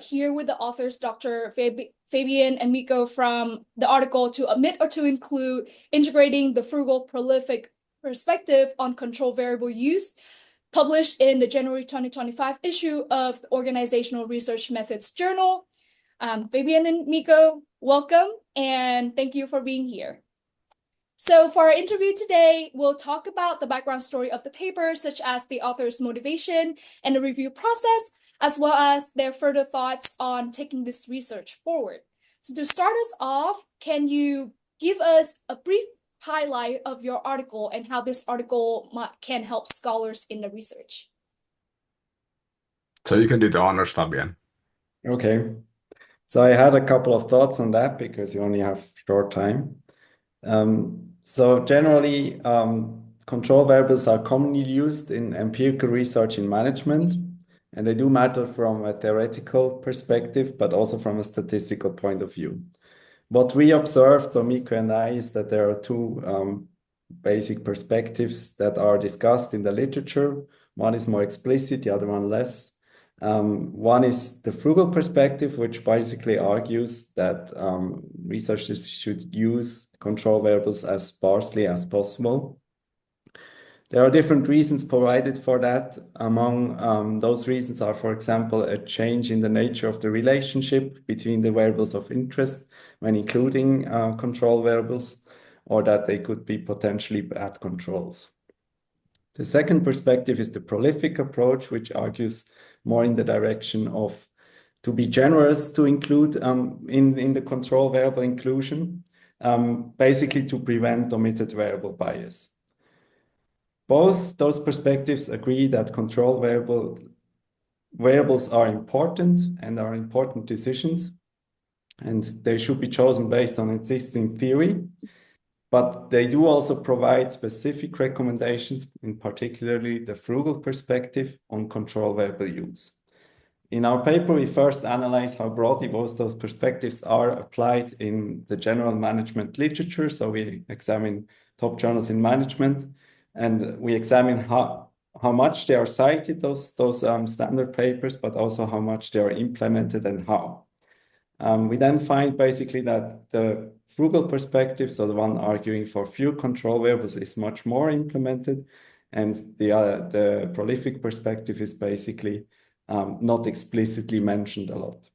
here with the authors, Dr. Fabian and Mikko, from the article To Omit or to Include, Integrating the Frugal Prolific Perspective on Control Variable Use, published in the January 2025 issue of the Organizational Research Methods Journal. Fabian and Mikko, welcome, and thank you for being here. So for our interview today, we'll talk about the background story of the paper, such as the author's motivation and the review process, as well as their further thoughts on taking this research forward. So to start us off, can you give us a brief highlight of your article and how this article can help scholars in the research? So you can do the honors, Fabian. Okay. So I had a couple of thoughts on that because you only have short time. So generally, control variables are commonly used in empirical research in management, and they do matter from a theoretical perspective, but also from a statistical point of view. What we observed, so Mikko and I, is that there are two basic perspectives that are discussed in the literature. One is more explicit, the other one less. One is the frugal perspective, which basically argues that researchers should use control variables as sparsely as possible. There are different reasons provided for that. Among those reasons are, for example, a change in the nature of the relationship between the variables of interest when including control variables, or that they could be potentially bad controls. The second perspective is the prolific approach, which argues more in the direction of to be generous to include in the control variable inclusion, basically to prevent omitted variable bias. Both those perspectives agree that control variables are important and are important decisions, and they should be chosen based on existing theory. But they do also provide specific recommendations, in particularly the frugal perspective on control variable use. In our paper, we first analyze how broadly both those perspectives are applied in the general management literature. So we examine top journals in management, and we examine how much they are cited, those standard papers, but also how much they are implemented and how. We then find basically that the frugal perspective, so the one arguing for few control variables, is much more implemented, and the prolific perspective is basically not explicitly mentioned a lot.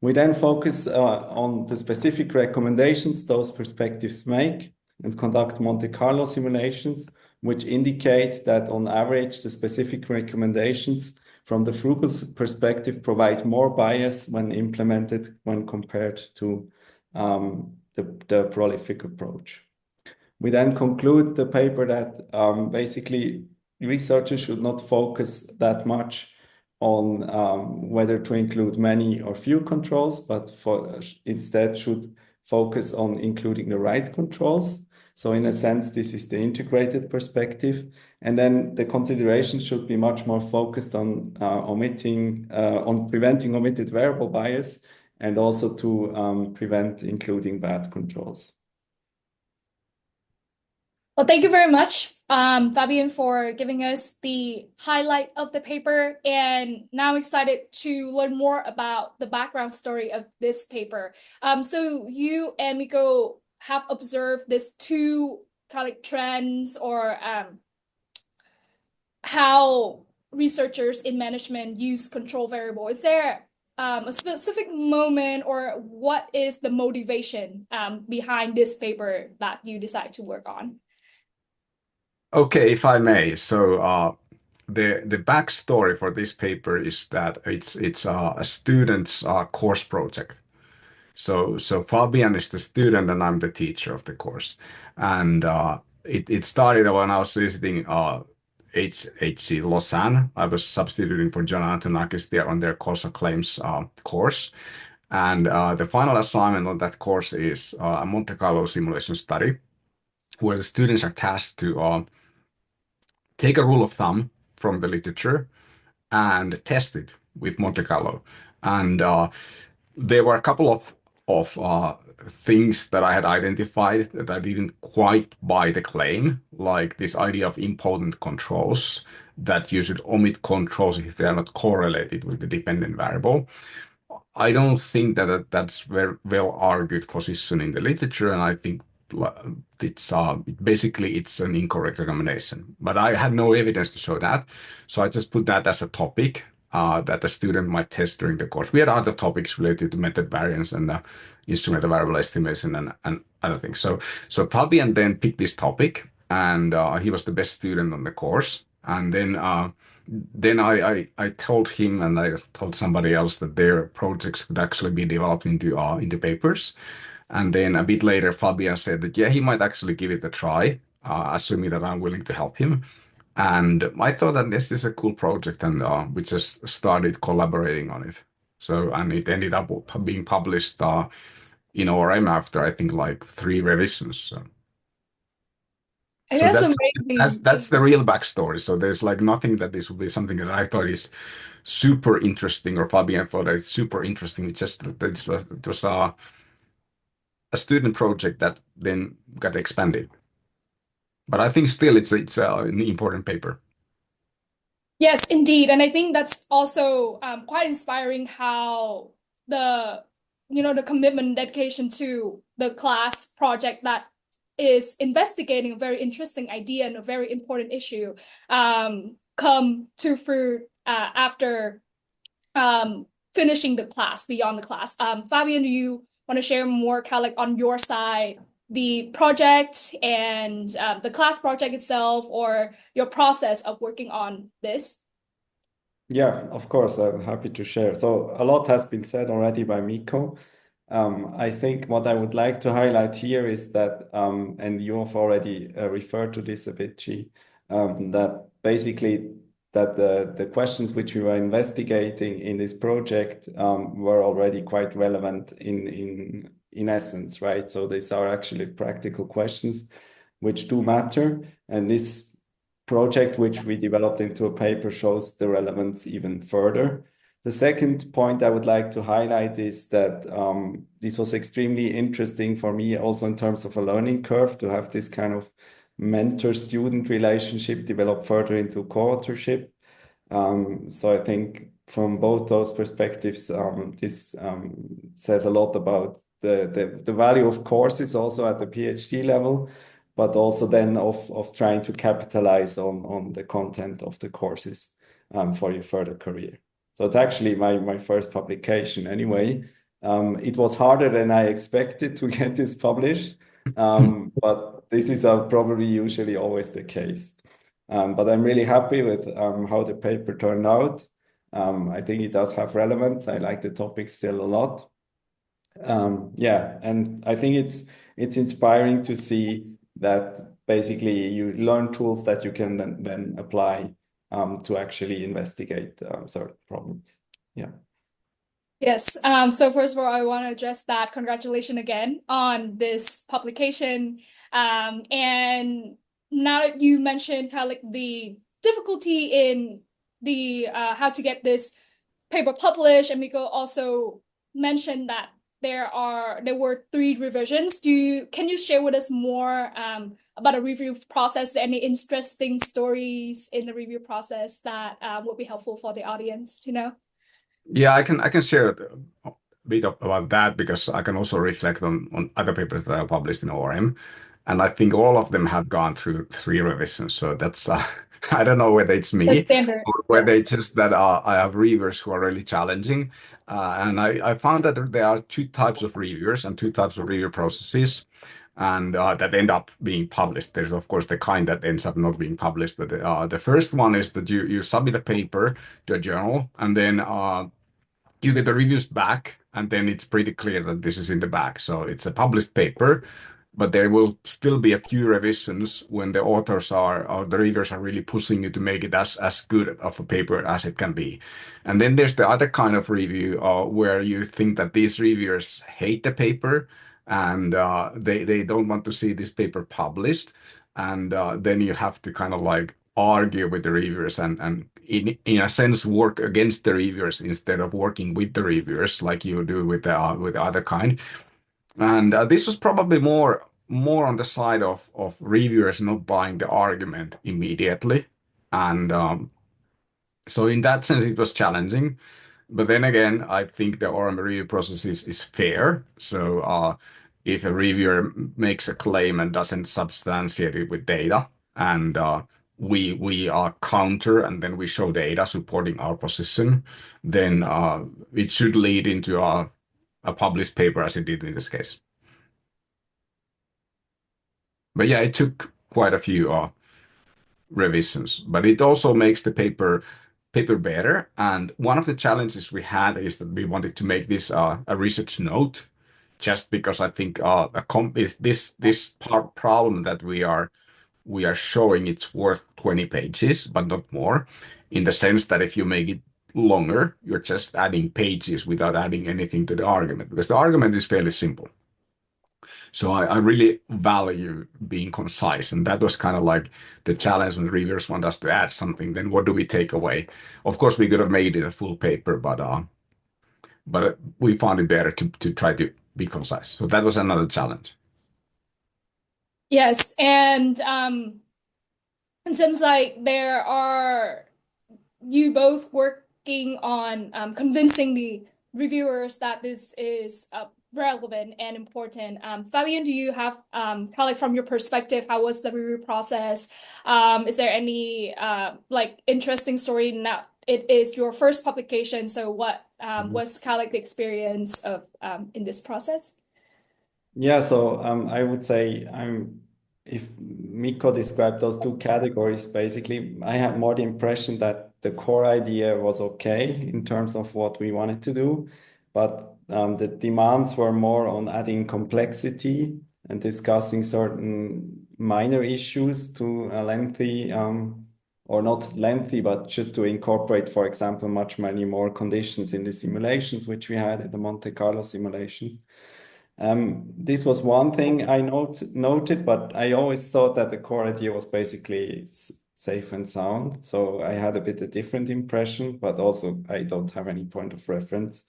We then focus on the specific recommendations those perspectives make and conduct Monte Carlo simulations, which indicate that on average the specific recommendations from the frugal perspective provide more bias when implemented when compared to the prolific approach. We then conclude the paper that basically researchers should not focus that much on whether to include many or few controls, but instead should focus on including the right controls. So in a sense, this is the integrated perspective. And then the consideration should be much more focused on preventing omitted variable bias, and also to prevent including bad controls. Well, thank you very much, Fabian, for giving us the highlight of the paper. And now I'm excited to learn more about the background story of this paper. So you and Mikko have observed these two kind of trends, or how researchers in management use control variable. Is there a specific moment, or what is the motivation behind this paper that you decide to work on? Okay, if I may. So the backstory for this paper is that it's a student's course project. So Fabian is the student and I'm the teacher of the course. And it started when I was visiting HHC Lausanne. I was substituting for John Antonakis there on their causal claims course. And the final assignment on that course is a Monte Carlo simulation study, where the students are tasked to take a rule of thumb from the literature and test it with Monte Carlo. And there were a couple of things that I had identified that I didn't quite buy the claim, like this idea of impotent controls, that you should omit controls if they are not correlated with the dependent variable. I don't think that's very well argued position in the literature, and I think it's basically it's an incorrect recommendation. But I had no evidence to show that, so I just put that as a topic that the student might test during the course. We had other topics related to method variance and instrumental variable estimation and other things. So Fabian then picked this topic, and he was the best student on the course. And then I told him and I told somebody else that their projects could actually be developed into papers. And then a bit later, Fabian said that yeah, he might actually give it a try, assuming that I'm willing to help him. And I thought that this is a cool project, and we just started collaborating on it. So and it ended up being published in ORM after I think like 3 revisions. So. And So that's that's amazing. that's the real backstory. So there's like nothing that this would be something that I thought is super interesting or Fabian thought that it's super interesting. It's just that it was a student project that then got expanded. But I think still it's an important paper. Yes, indeed. And I think that's also quite inspiring how the commitment and dedication to the class project that is investigating a very interesting idea and a very important issue come to fruit after finishing the class, beyond the class. Fabian, do you want to share more kind of like on your side, the project and the class project itself, or your process of working on this? Yeah, of course, I'm happy to share. So a lot has been said already by Mikko. I think what I would like to highlight here is that, and you have already referred to this a bit, Chi, that basically that the questions which we were investigating in this project were already quite relevant in essence, right? So these are actually practical questions which do matter, and this project which we developed into a paper shows the relevance even further. The second point I would like to highlight is that this was extremely interesting for me also in terms of a learning curve to have this kind of mentor-student relationship develop further into co-authorship. So I think from both those perspectives, this says a lot about the value of courses also at the PhD level, but also then of trying to capitalize on the content of the courses for your further career. So it's actually my first publication anyway. It was harder than I expected to get this published, but this is probably usually always the case. But I'm really happy with how the paper turned out. I think it does have relevance. I like the topic still a lot. Yeah, and I think it's inspiring to see that basically you learn tools that you can then apply to actually investigate certain problems. Yeah. Yes. So first of all, I want to address that. Congratulations again on this publication. And now that you mentioned kind of like the difficulty in the how to get this paper published, and Mikko also mentioned that there were 3 revisions. Can you share with us more about a review process? Any interesting stories in the review process that would be helpful for the audience to know? Yeah, I can share a bit about that because I can also reflect on other papers that I published in ORM, and I think all of them have gone through 3 revisions. So that's I don't know whether it's The me standard. or whether Yes. it's just that I have reviewers who are really challenging. And I found that there are 2 types of reviewers and 2 types of review processes, and that end up being published. There's of course the kind that ends up not being published, but the first one is that you submit a paper to a journal, and then you get the reviews back, and then it's pretty clear that this is in the back. So it's a published paper, but there will still be a few revisions when the authors or the readers are really pushing you to make it as good of a paper as it can be. And then there's the other kind of review where you think that these reviewers hate the paper and they don't want to see this paper published. And then you have to kind of like argue with the reviewers and in a sense work against the reviewers instead of working with the reviewers like you do with the other kind. And this was probably more on the side of reviewers not buying the argument immediately. And so in that sense, it was challenging. But then again, I think the ORM review process is fair. So if a reviewer makes a claim and doesn't substantiate it with data, and we counter and then we show data supporting our position, then it should lead into a published paper as it did in this case. But yeah, it took quite a few revisions, but it also makes the paper better. And one of the challenges we had is that we wanted to make this a research note, just because I think is this problem that we are showing, it's worth 20 pages, but not more, in the sense that if you make it longer, you're just adding pages without adding anything to the argument, because the argument is fairly simple. So I really value being concise, and that was kind of like the challenge when reviewers want us to add something. Then what do we take away? Of course, we could have made it a full paper, but we found it better to try to be concise. So that was another challenge. Yes, and it seems like you both working on convincing the reviewers that this is relevant and important. Fabian, do you have kind of like from your perspective, how was the review process? Is there any like interesting story now? It is your first publication, so what was kind of like the experience of in this process? Yeah, so I would say if Mikko described those two categories, basically, I had more the impression that the core idea was okay in terms of what we wanted to do, but the demands were more on adding complexity and discussing certain minor issues to a lengthy, or not lengthy, but just to incorporate, for example, many more conditions in the simulations, which we had at the Monte Carlo simulations. This was one thing I noted, but I always thought that the core idea was basically safe and sound. So I had a bit of different impression, but also I don't have any point of reference.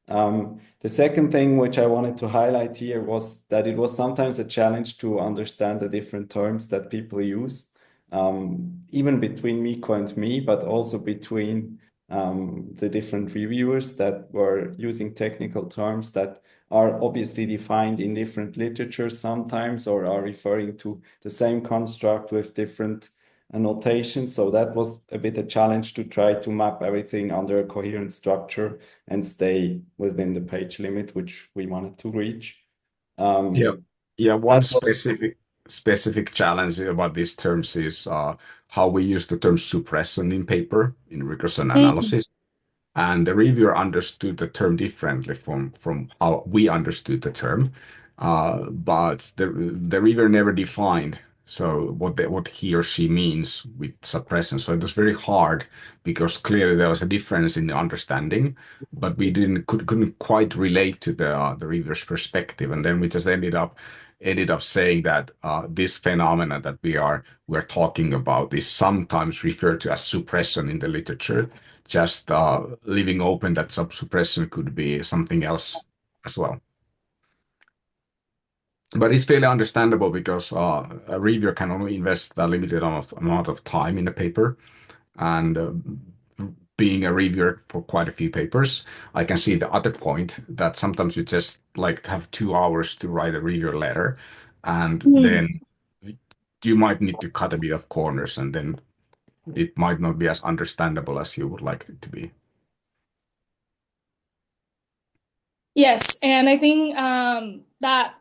The second thing which I wanted to highlight here was that it was sometimes a challenge to understand the different terms that people use, even between Mikko and me, but also between the different reviewers that were using technical terms that are obviously defined in different literatures sometimes, or are referring to the same construct with different annotations. So that was a bit a challenge to try to map everything under a coherent structure and stay within the page limit, which we wanted to reach. Yeah. Yeah, one That was specific challenge about these terms is how we use the term suppression in paper in regression analysis. And the reviewer understood the term differently from how we understood the term. But the reviewer never defined so what he or she means with suppression. So it was very hard because clearly there was a difference in the understanding, but we couldn't quite relate to the reviewer's perspective. And then we just ended up saying that this phenomena that we're talking about is sometimes referred to as suppression in the literature, just leaving open that suppression could be something else as well. But it's fairly understandable because a reviewer can only invest a limited amount of time in a paper. And being a reviewer for quite a few papers, I can see the other point that sometimes you just like have 2 hours to write a reviewer letter. And then you might need to cut a bit of corners, and then it might not be as understandable as you would like it to be. Yes, and I think that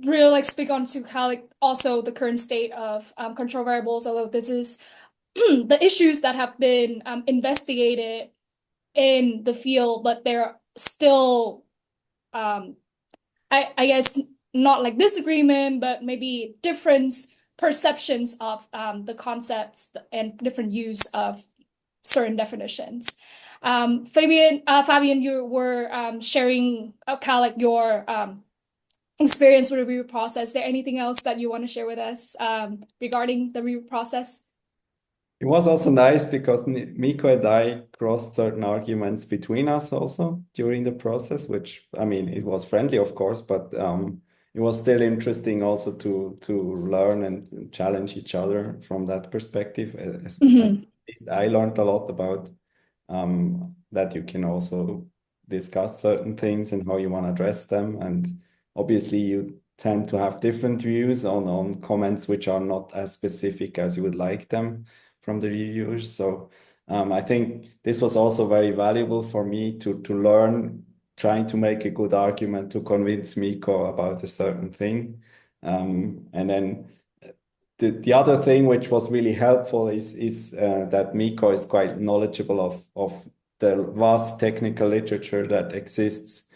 really like speak on to how like also the current state of control variables, although this is the issues that have been investigated in the field, but they're still I guess not like disagreement, but maybe different perceptions of the concepts and different use of certain definitions. Fabian, you were sharing kind of like your experience with the review process. Is there anything else that you want to share with us regarding the review process? It was also nice because Mikko and I crossed certain arguments between us also during the process, which, I mean, it was friendly, of course, but it was still interesting also to learn and challenge each other from that perspective. As least I learned a lot about that you can also discuss certain things and how you want to address them. And obviously you tend to have different views on comments which are not as specific as you would like them from the reviewers. So I think this was also very valuable for me to learn, trying to make a good argument to convince Mikko about a certain thing. And then the other thing which was really helpful is that Mikko is quite knowledgeable of the vast technical literature that exists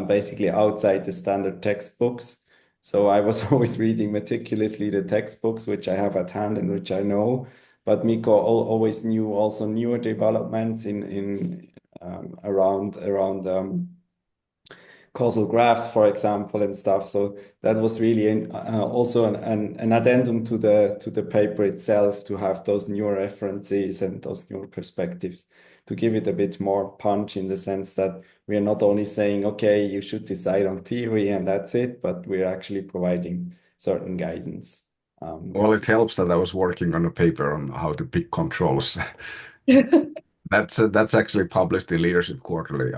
basically outside the standard textbooks. So I was always reading meticulously the textbooks, which I have at hand and which I know. But Mikko always knew also newer developments in around causal graphs, for example, and stuff. So that was really also an addendum to the paper itself, to have those newer references and those newer perspectives, to give it a bit more punch, in the sense that we are not only saying, okay, you should decide on theory and that's it, but we're actually providing certain guidance. Well, it helps that I was working on a paper on how to pick controls. That's actually published in Leadership Quarterly,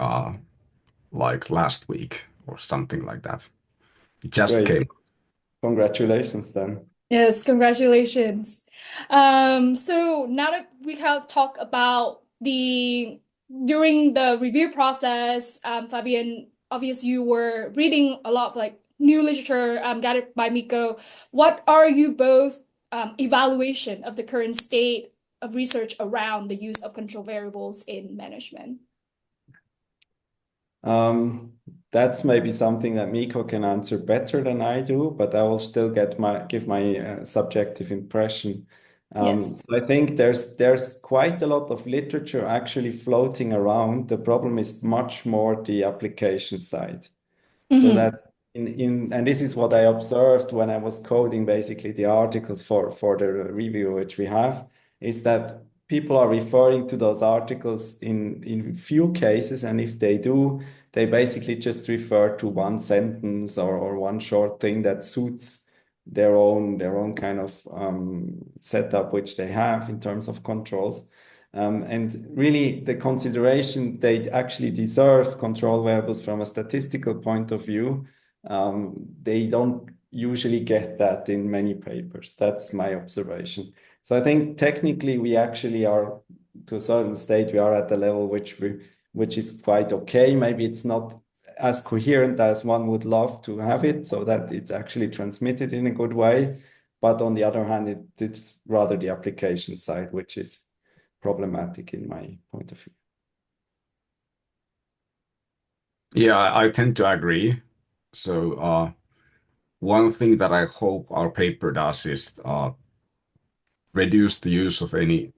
like last week or something like that. It just Great. came. Congratulations then. Yes, congratulations. So now that we have talked about during the review process, Fabian, obviously you were reading a lot of like new literature gathered by Mikko. What are you both evaluation of the current state of research around the use of control variables in management? That's maybe something that Mikko can answer better than I do, but I will still give my subjective impression. Yes. So I think there's quite a lot of literature actually floating around. The problem is much more the application side. So that's and this is what I observed when I was coding basically the articles for the review which we have, is that people are referring to those articles in few cases, and if they do, they basically just refer to one sentence or one short thing that suits their own kind of setup which they have in terms of controls. And really, the consideration they actually deserve control variables from a statistical point of view, they don't usually get that in many papers. That's my observation. So I think technically we actually are, to a certain state, we are at the level which is quite okay. Maybe it's not as coherent as one would love to have it, so that it's actually transmitted in a good way. But on the other hand, it's rather the application side which is problematic in my point of view. Yeah, I tend to agree. So one thing that I hope our paper does is reduce the use of any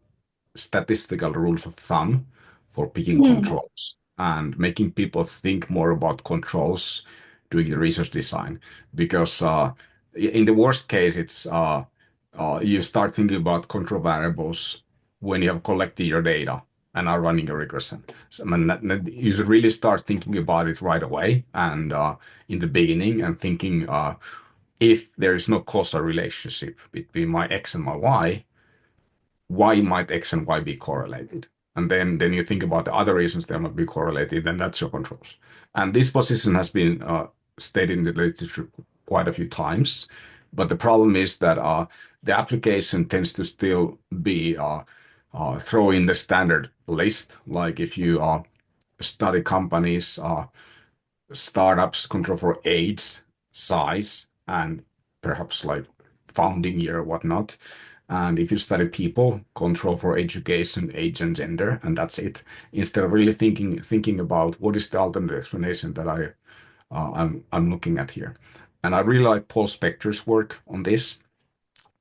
statistical rules of thumb for picking controls and making people think more about controls doing the research design. Because in the worst case, it's you start thinking about control variables when you have collected your data and are running a regression. So, I mean, you should really start thinking about it right away and in the beginning, and thinking if there is no causal relationship between my X and my Y, why might X and Y be correlated? And then you think about the other reasons they might be correlated, then that's your controls. And this position has been stated in the literature quite a few times. But the problem is that the application tends to still be throw in the standard list. Like if you study companies, startups, control for age, size, and perhaps like founding year or whatnot. And if you study people, control for education, age, and gender, and that's it. Instead of really thinking about what is the alternate explanation that I'm looking at here. And I really like Paul Spector's work on this,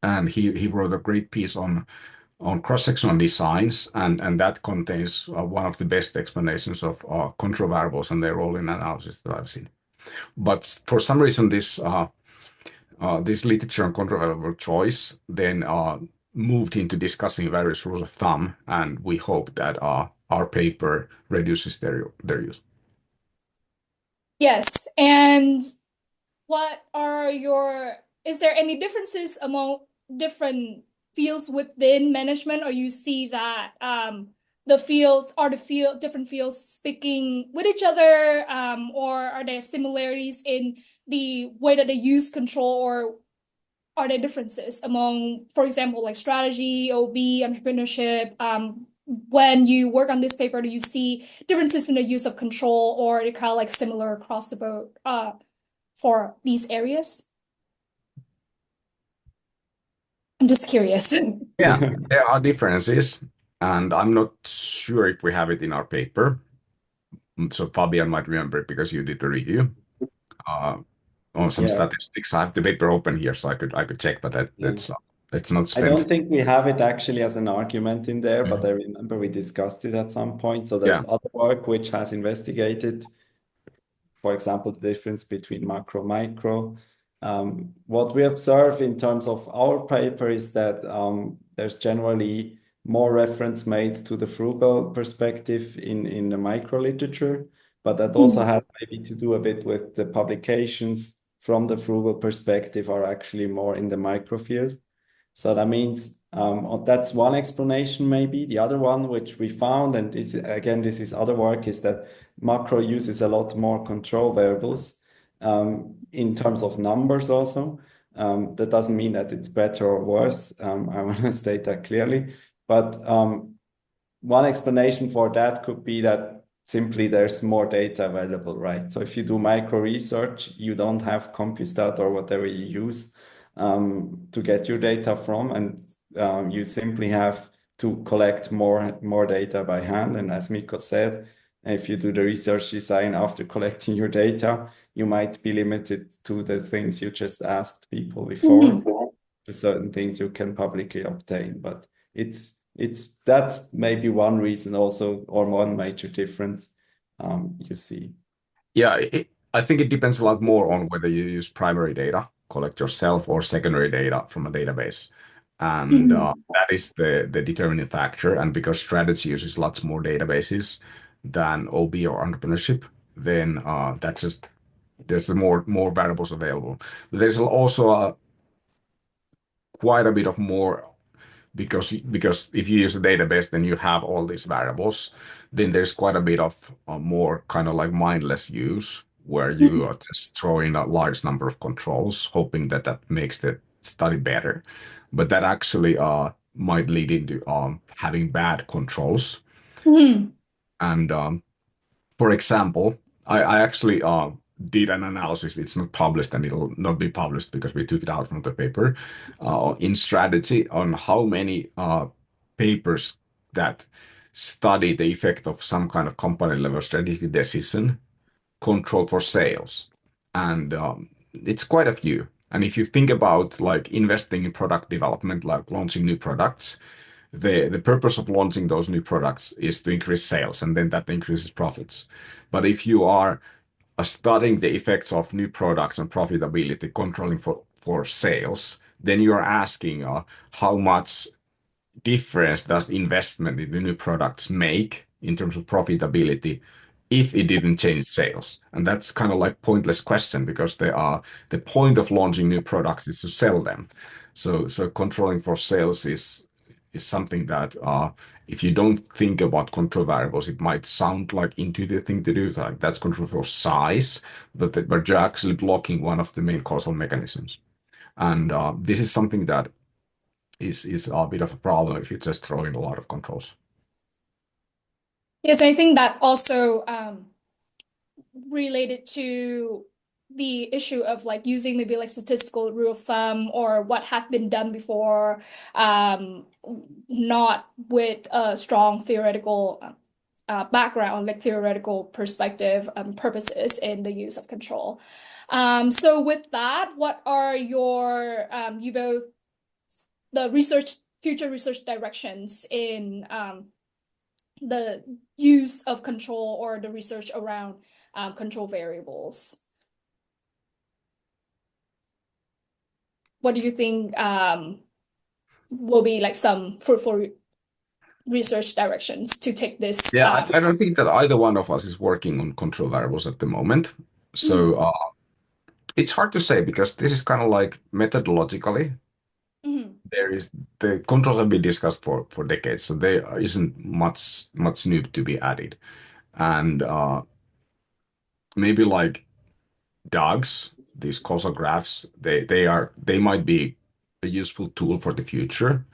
and he wrote a great piece on cross-sectional designs, and that contains one of the best explanations of control variables and their role in analysis that I've seen. But for some reason, this literature on control variable choice then moved into discussing various rules of thumb, and we hope that our paper reduces their use. Yes, and is there any differences among different fields within management, or you see that different fields speaking with each other, or are there similarities in the way that they use control, or are there differences among, for example, like strategy, OB, entrepreneurship? When you work on this paper, do you see differences in the use of control, or are kind of like similar across the board for these areas? I'm just curious. Yeah, there are differences, and I'm not sure if we have it in our paper. So Fabian might remember it because you did the review. On some Yeah. statistics, I have the paper open here, so I could check, but let's not I don't spend. think we have it actually as an argument in there, but I remember we discussed it at some point. So there's other work which has investigated, for example, the difference between macro and micro. What we observe in terms of our paper is that there's generally more reference made to the frugal perspective in the micro literature, but that also has maybe to do a bit with the publications from the frugal perspective are actually more in the micro field. So that means that's one explanation maybe. The other one, which we found, and this is other work, is that macro uses a lot more control variables in terms of numbers also. That doesn't mean that it's better or worse. I want to state that clearly. But one explanation for that could be that simply there's more data available, right? So if you do micro research, you don't have Compustat or whatever you use to get your data from, and you simply have to collect more data by hand. And as Mikko said, if you do the research design after collecting your data, you might be limited to the things you just asked people before, to certain things you can publicly obtain. But that's maybe one reason also, or one major difference you see. Yeah, I think it depends a lot more on whether you use primary data, collect yourself, or secondary data from a database. And that is the determining factor. And because strategy uses lots more databases than OB or entrepreneurship, then that's just there's more variables available. But there's also quite a bit of more because if you use a database, then you have all these variables. Then there's quite a bit of more kind of like mindless use where you just throw in a large number of controls, hoping that that makes the study better. But that actually might lead into having bad controls. And for example, I actually did an analysis. It's not published and it'll not be published because we took it out from the paper in strategy on how many papers that study the effect of some kind of company level strategic decision control for sales. And it's quite a few. And if you think about like investing in product development, like launching new products, the purpose of launching those new products is to increase sales, and then that increases profits. But if you are studying the effects of new products and profitability, controlling for sales, then you are asking how much difference does investment in the new products make in terms of profitability if it didn't change sales? And that's kind of like pointless question because the point of launching new products is to sell them. So controlling for sales is something that if you don't think about control variables, it might sound like intuitive thing to do. Like that's control for size, but you're actually blocking one of the main causal mechanisms. And this is something that is a bit of a problem if you just throw in a lot of controls. Yes, I think that also related to the issue of like using maybe like statistical rule of thumb or what have been done before, not with a strong theoretical background, like theoretical perspective purposes in the use of control. So with that, what are your you both the future research directions in the use of control or the research around control variables? What do you think will be like some fruitful research directions to take this. Yeah, I don't think that either one of us is working on control variables at the moment. So it's hard to say because this is kind of like methodologically, there is the controls have been discussed for decades, so there isn't much new to be added. And maybe like dogs, these causal graphs, they might be a useful tool for the future,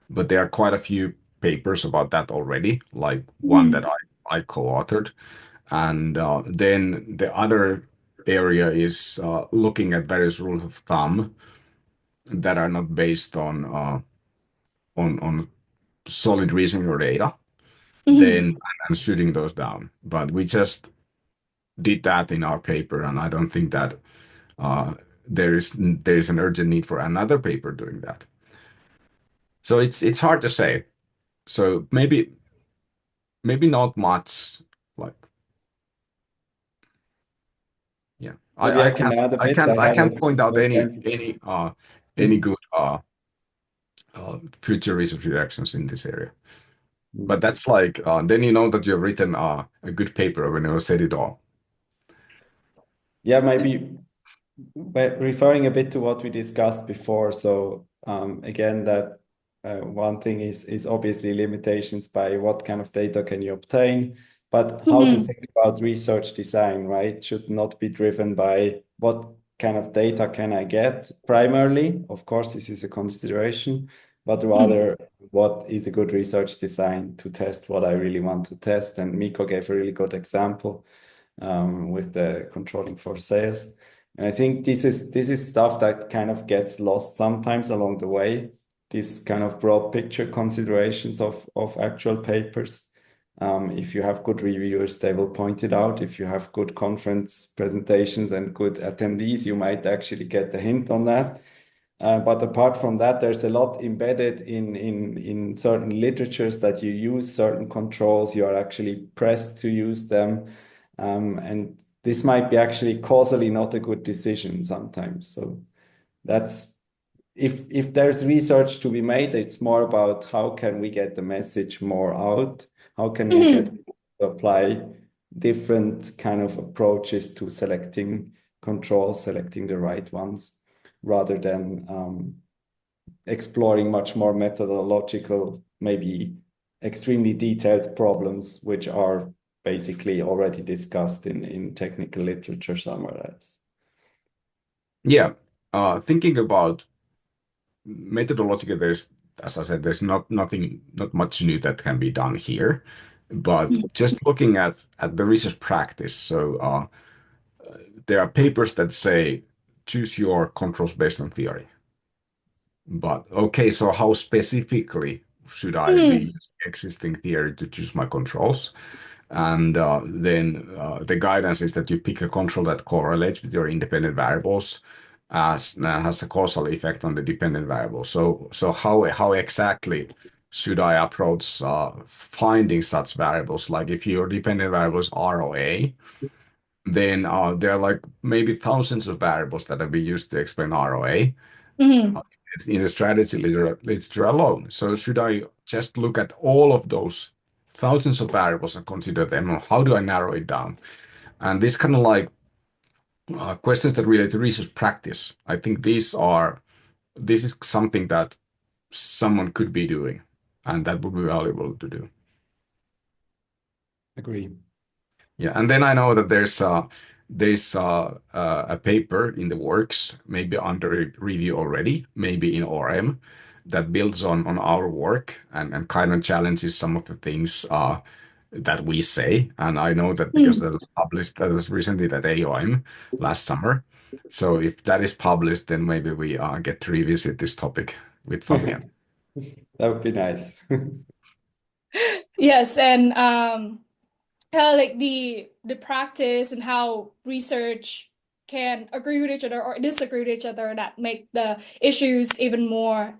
but there are quite a few papers about that already, like one that I co-authored. And then the other area is looking at various rules of thumb that are not based on solid reasoning or data, then and shooting those down. But we just did that in our paper, and I don't think that uh, there is an urgent need for another paper doing that. So it's hard to say. So maybe not much. Like yeah, Maybe I I can can't add a I bit. can't I I had can't a point out example. any good future research directions in this area. But that's like then you know that you've written a good paper when you said it all. Yeah, maybe but referring a bit to what we discussed before. So again, that one thing is obviously limitations by what kind of data can you obtain, but how to think about research design, right? Should not be driven by what kind of data can I get primarily. Of course, this is a consideration, but rather what is a good research design to test what I really want to test. And Mikko gave a really good example with the controlling for sales. And I think this is stuff that kind of gets lost sometimes along the way. These kind of broad picture considerations of actual papers. If you have good reviewers, they will point it out. If you have good conference presentations and good attendees, you might actually get a hint on that. But apart from that, there's a lot embedded in certain literatures that you use certain controls. You are actually pressed to use them. And this might be actually causally not a good decision sometimes. So that's if there's research to be made, it's more about how can we get the message more out? How can we get people to apply different kind of approaches to selecting controls, selecting the right ones, rather than exploring much more methodological, maybe extremely detailed problems, which are basically already discussed in technical literature somewhere else. Yeah, thinking about methodologically, there's, as I said, there's not much new that can be done here. But just looking at the research practice, so there are papers that say choose your controls based on theory. But okay, so how specifically should I be using existing theory to choose my controls? And then the guidance is that you pick a control that correlates with your independent variables as has a causal effect on the dependent variables. So how exactly should I approach finding such variables? Like if your dependent variable is ROA, then there are like maybe thousands of variables that have been used to explain ROA in the strategy literature alone. So should I just look at all of those thousands of variables and consider them? Or how do I narrow it down? And this kind of like questions that relate to research practice. I think this is something that someone could be doing, and that would be valuable to do. Agree. Yeah, and then I know that there's a paper in the works, maybe under review already, maybe in ORM, that builds on our work and kind of challenges some of the things that we say. And I know that because that was published, that was recently at AOM last summer. So if that is published, then maybe we get to revisit this topic with Fabian. That would be nice. Yes, and how like the practice and how research can agree with each other or disagree with each other that make the issues even more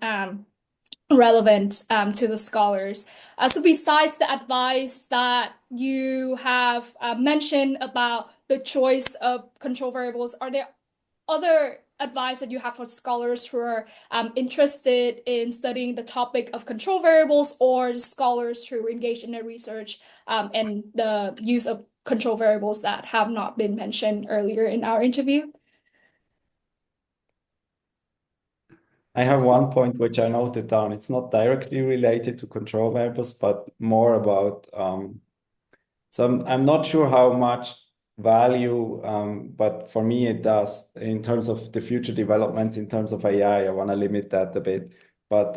relevant to the scholars. So besides the advice that you have mentioned about the choice of control variables, are there other advice that you have for scholars who are interested in studying the topic of control variables, or scholars who engage in the research and the use of control variables that have not been mentioned earlier in our interview? I have one point which I noted down. It's not directly related to control variables, but more about so I'm not sure how much value, but for me it does in terms of the future developments in terms of AI. I want to limit that a bit. But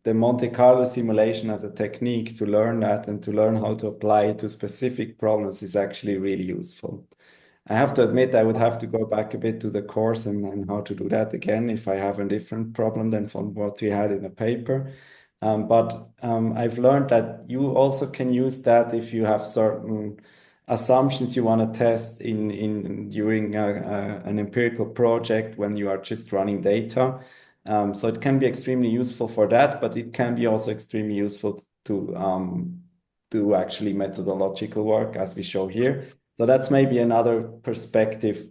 the Monte Carlo simulation as a technique to learn that and to learn how to apply it to specific problems is actually really useful. I have to admit, I would have to go back a bit to the course and how to do that again if I have a different problem than from what we had in the paper. But I've learned that you also can use that if you have certain assumptions you want to test in during an empirical project when you are just running data. So it can be extremely useful for that, but it can be also extremely useful to do actually methodological work, as we show here. So that's maybe another perspective,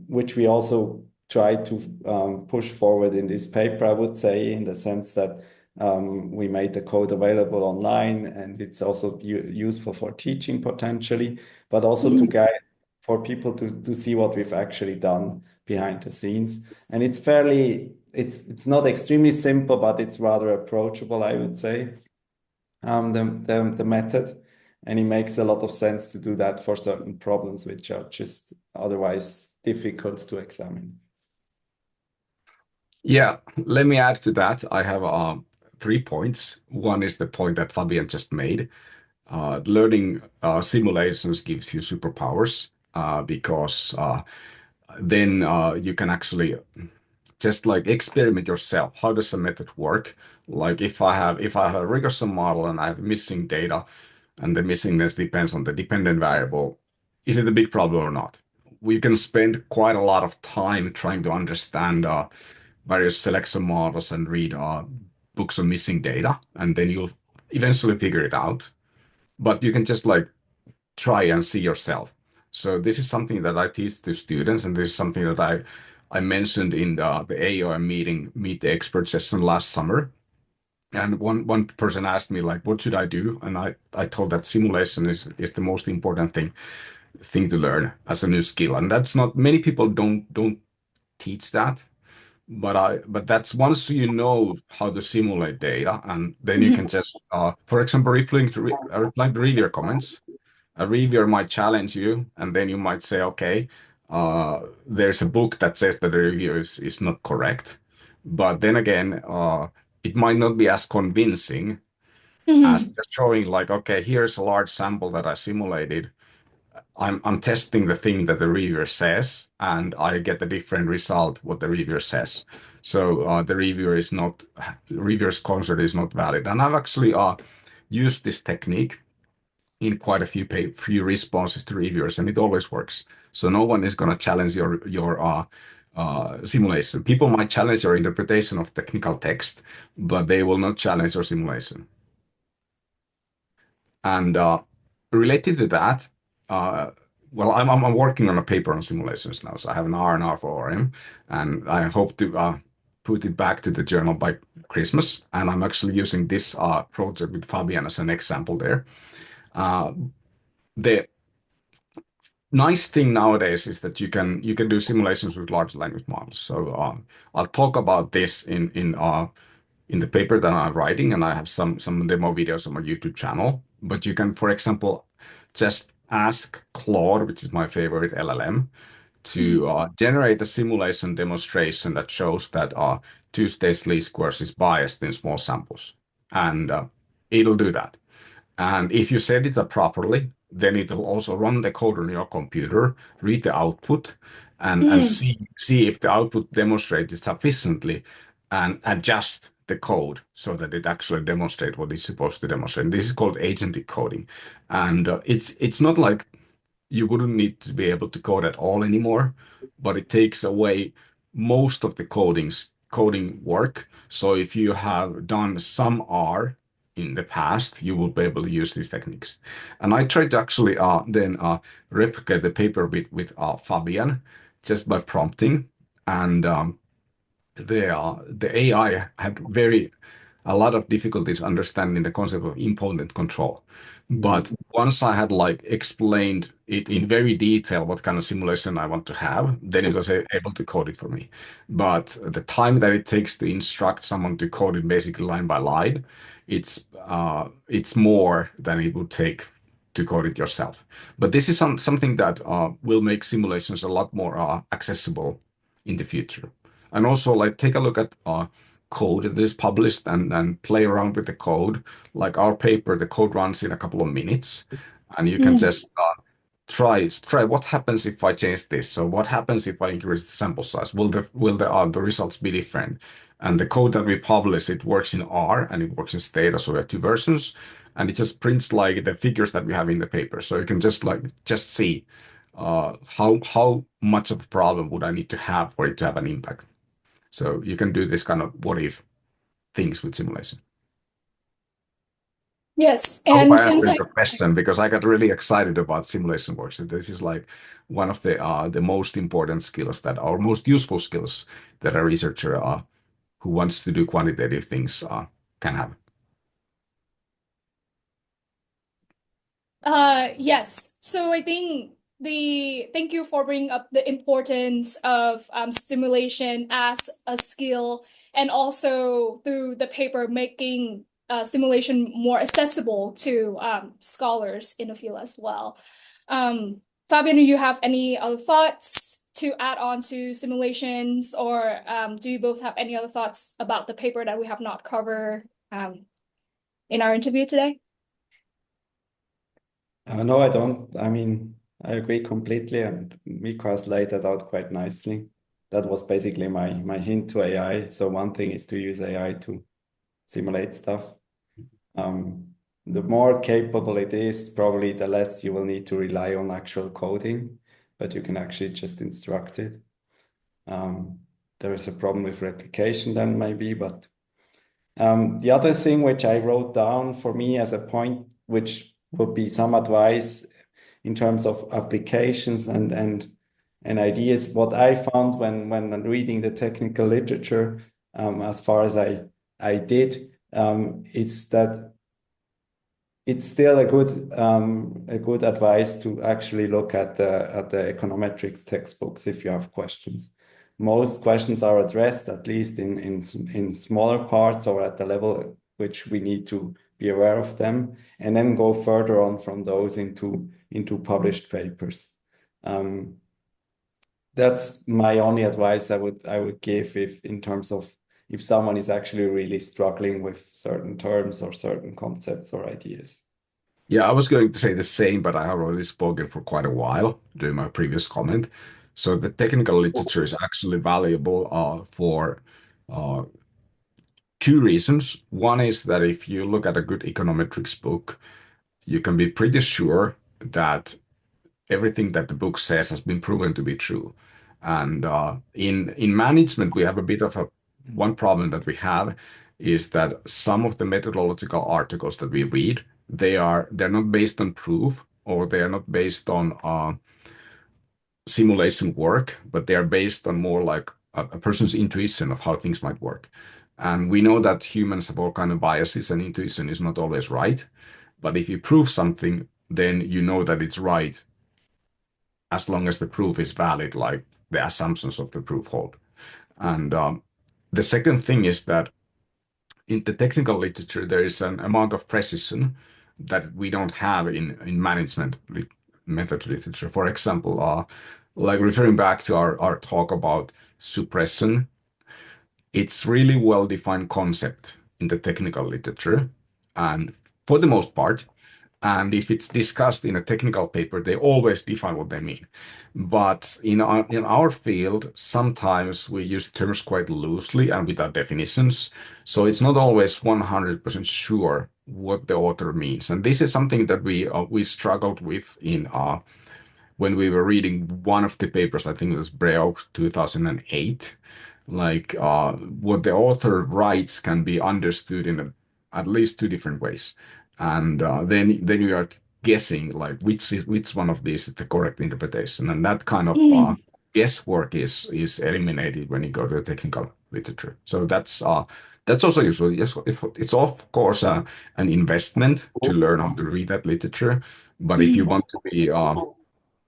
which we also try to push forward in this paper, I would say, in the sense that we made the code available online, and it's also useful for teaching potentially, but also to guide for people to see what we've actually done behind the scenes. And it's not extremely simple, but it's rather approachable, I would say, the method. And it makes a lot of sense to do that for certain problems which are just otherwise difficult to examine. Yeah, let me add to that. I have 3 points. One is the point that Fabian just made. Learning simulations gives you superpowers because then you can actually just like experiment yourself. How does a method work? Like if I have a regression model and I have missing data, and the missingness depends on the dependent variable, is it a big problem or not? We can spend quite a lot of time trying to understand various selection models and read books on missing data, and then you'll eventually figure it out. But you can just like try and see yourself. So this is something that I teach to students, and this is something that I mentioned in the AOM meeting, Meet the Expert session last summer. And one person asked me like, what should I do? And I told that simulation is the most important thing to learn as a new skill. And that's not many people don't teach that. But that's once you know how to simulate data, and then you can just, for example, replying to reviewer comments. A reviewer might challenge you, and then you might say, okay, there's a book that says that the review is not correct. But then again, it might not be as convincing as just showing like, okay, here's a large sample that I simulated. I'm testing the thing that the reviewer says, and I get a different result what the reviewer says. So the reviewer's concern is not valid. And I've actually used this technique in quite a few responses to reviewers, and it always works. So no one is going to challenge your simulation. People might challenge your interpretation of technical text, but they will not challenge your simulation. And related to that, well, I'm working on a paper on simulations now, so I have an R&R for ORM, and I hope to put it back to the journal by Christmas. And I'm actually using this project with Fabian as an example there. The nice thing nowadays is that you can do simulations with large language models. So I'll talk about this in the paper that I'm writing, and I have some demo videos on my YouTube channel. But you can, for example, just ask Claude, which is my favorite LLM, to generate a simulation demonstration that shows that two-stage least squares is biased in small samples, and it'll do that. And if you set it up properly, then it will also run the code on your computer, read the output, and see if the output demonstrated sufficiently, and adjust the code so that it actually demonstrates what it's supposed to demonstrate. And this is called agentic coding. And it's not like you wouldn't need to be able to code at all anymore, but it takes away most of the coding work. So if you have done some R in the past, you will be able to use these techniques. And I tried to actually then replicate the paper with Fabian just by prompting. and the AI had a lot of difficulties understanding the concept of impotent control. But once I had like explained it in very detail what kind of simulation I want to have, then it was able to code it for me. But the time that it takes to instruct someone to code it basically line by line, it's more than it would take to code it yourself. But this is something that will make simulations a lot more accessible in the future. And also, like, take a look at code that is published and play around with the code. Like our paper, the code runs in a couple of minutes, and you can just try what happens if I change this. So what happens if I increase the sample size? Will the results be different? And the code that we publish, it works in R and it works in Stata, so we have two versions, and it just prints like the figures that we have in the paper. So you can just see how much of a problem would I need to have for it to have an impact. So you can do this kind of what if things with simulation. Yes, I hope and I since answered your question because I got really excited about simulation work. So this is like one of the most important skills or most useful skills that a researcher who wants to do quantitative things can have. Yes. So I think thank you for bringing up the importance of simulation as a skill, and also through the paper making simulation more accessible to scholars in the field as well. Fabian, do you have any other thoughts to add on to simulations, or do you both have any other thoughts about the paper that we have not covered in our interview today? No, I don't. I mean, I agree completely, and Mikko has laid that out quite nicely. That was basically my hint to AI. So one thing is to use AI to simulate stuff. The more capable it is, probably the less you will need to rely on actual coding, but you can actually just instruct it. There is a problem with replication then maybe, but the other thing which I wrote down for me as a point, which would be some advice in terms of applications and ideas. What I found when reading the technical literature, as far as I did, it's that it's still a good advice to actually look at the econometrics textbooks if you have questions. Most questions are addressed at least in smaller parts or at the level which we need to be aware of them, and then go further on from those into published papers. That's my only advice I would give in terms of if someone is actually really struggling with certain terms or certain concepts or ideas. Yeah, I was going to say the same, but I have already spoken for quite a while during my previous comment. So the technical literature is actually valuable for uh, two reasons. One is that if you look at a good econometrics book, you can be pretty sure that everything that the book says has been proven to be true. And in management, we have a bit of one problem that we have is that some of the methodological articles that we read, they're not based on proof, or they are not based on simulation work, but they are based on more like a person's intuition of how things might work. And we know that humans have all kind of biases, and intuition is not always right. But if you prove something, then you know that it's right as long as the proof is valid, like the assumptions of the proof hold. And the second thing is that in the technical literature, there is an amount of precision that we don't have in management method literature. For example, like referring back to our talk about suppression, it's really well-defined concept in the technical literature, and for the most part. And if it's discussed in a technical paper, they always define what they mean. But in our field, sometimes we use terms quite loosely and without definitions. So it's not always 100% sure what the author means. And this is something that we struggled with when we were reading one of the papers. I think it was Breauk 2008. Like what the author writes can be understood in at least two different ways, and then you are guessing like which one of these is the correct interpretation, and that kind of guesswork is eliminated when you go to the technical literature. So that's also useful. Yes, it's of course an investment to learn how to read that literature. But if you want to be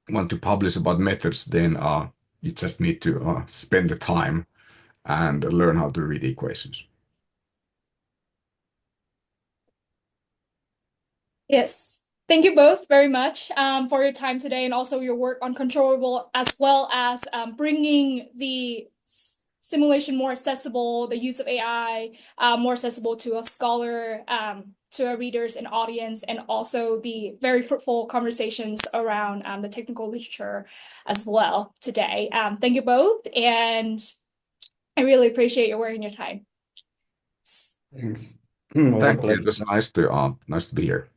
want to publish about methods, then you just need to spend the time and learn how to read equations. Yes. Thank you both very much for your time today and also your work on controllable, as well as bringing the simulation more accessible, the use of AI more accessible to a scholar, to our readers and audience, and also the very fruitful conversations around the technical literature as well today. Thank you both, and I really appreciate your work and your time. Thanks. Thank you. It was nice to be here.